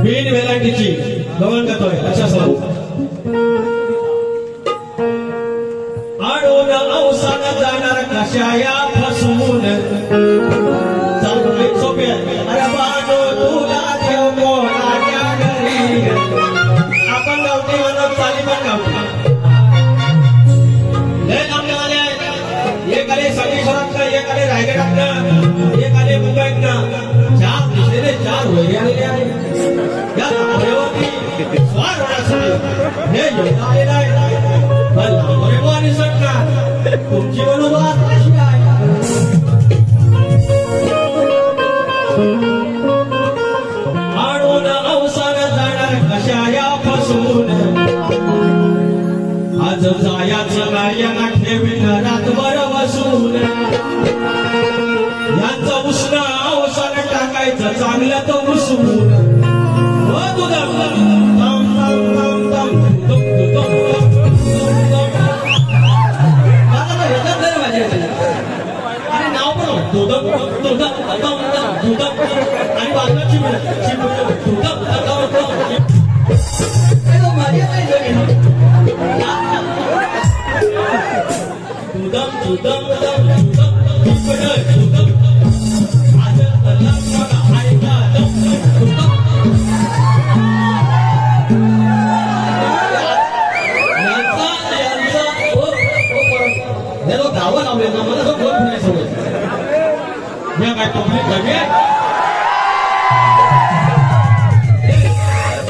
bin व्हेरायटीची गवण करतोय अशा sir आडून औसान जाणार कशाया फसून चालू सोपे अरे बाजो तुला देव कोणाच्या घरी आपण गावठी म्हणत चाली पण गावठी लय लांब आले एक आले सगळीश्वरात एक आले रायगडात एक आले मुंबईत चार दिसले चार वैरी आलेले आहे या देवाची स्वार होण्यासाठी हे योजना आलेला आहे बरोबर सरकार तुमची मनोबा कशी आहे आडून अवसान जाणार कशाया फसून आज जायाचं गायना ठेवीन रातभर बसून यांचं उष्ण अवसान टाकायचं चांगलं तो उसून आणि बाजूची गावं लावले ना मला गोल फिरायचं या काय पब्लिक लगे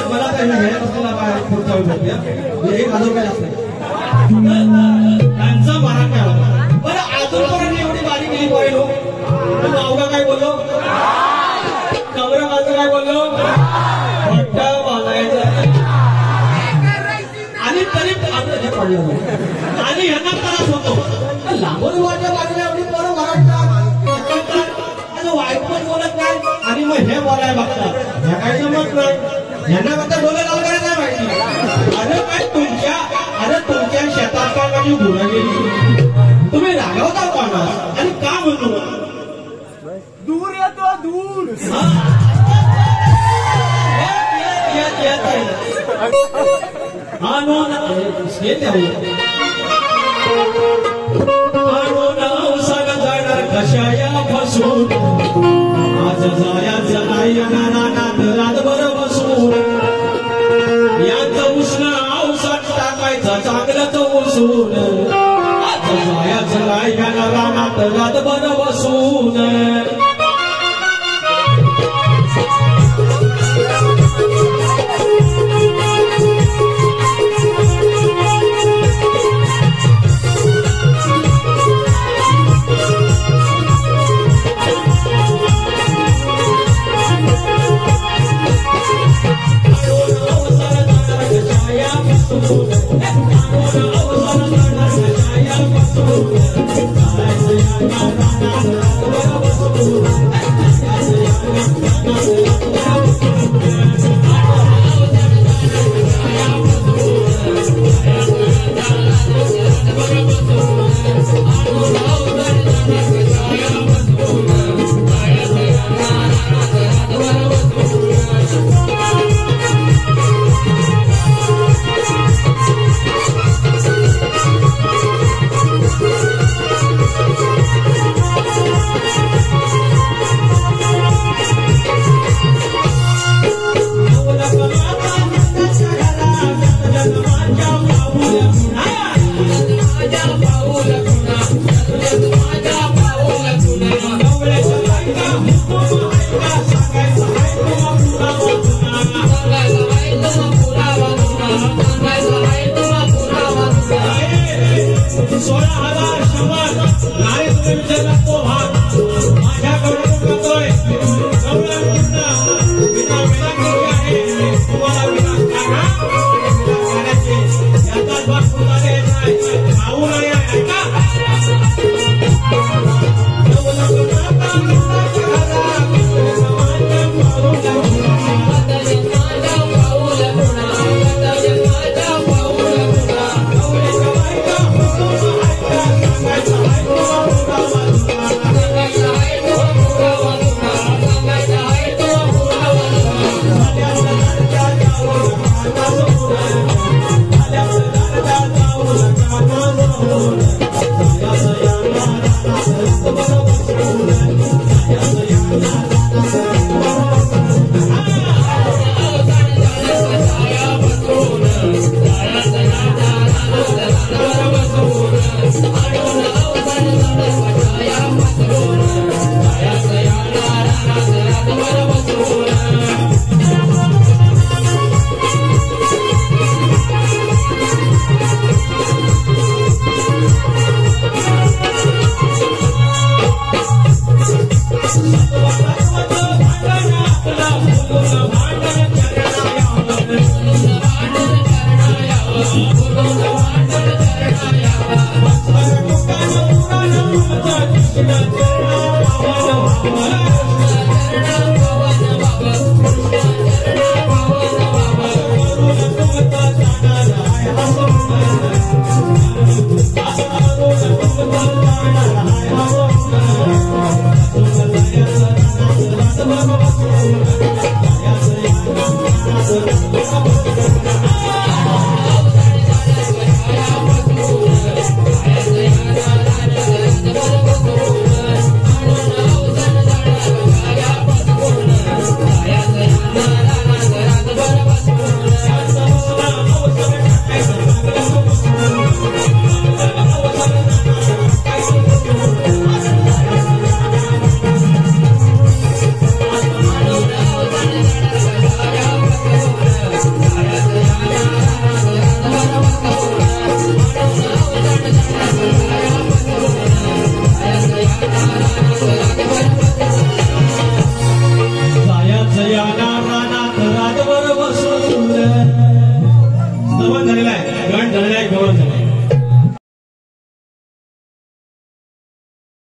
मला काही घेण्यात असलेला काय पुढचा रुपया 1000 रुपये लागते त्यांचा मारा काय होता बरं अजूनपर्यंत एवढी बारी केली पाहिजे नावगा काय बोललो नवरा काय बोललो भट्टा बांधायचं आणि तरी आपलं पडलं आणि ह्यांना त्रास होतो लांबून वाटल्या बाजूला एवढी पोरं वाईट पण बोलत नाही आणि मग हे बोलायला बघतात ह्या काही जमत नाही ह्यांना फक्त डोळे लावून करायला नाही माहिती अरे तुमच्या शेतात काय माझी गुन्हा गेली तुम्ही रागवता कोणा आणि का म्हणतो दूर येतो दूर कशाया फसून आज जायाचं नाही रानात रातभर बसून याचं उष्ण औषध टाकायचं चांगलं तो उसून आज जायाचं नाही रानात रातभर बसून जेवण झालं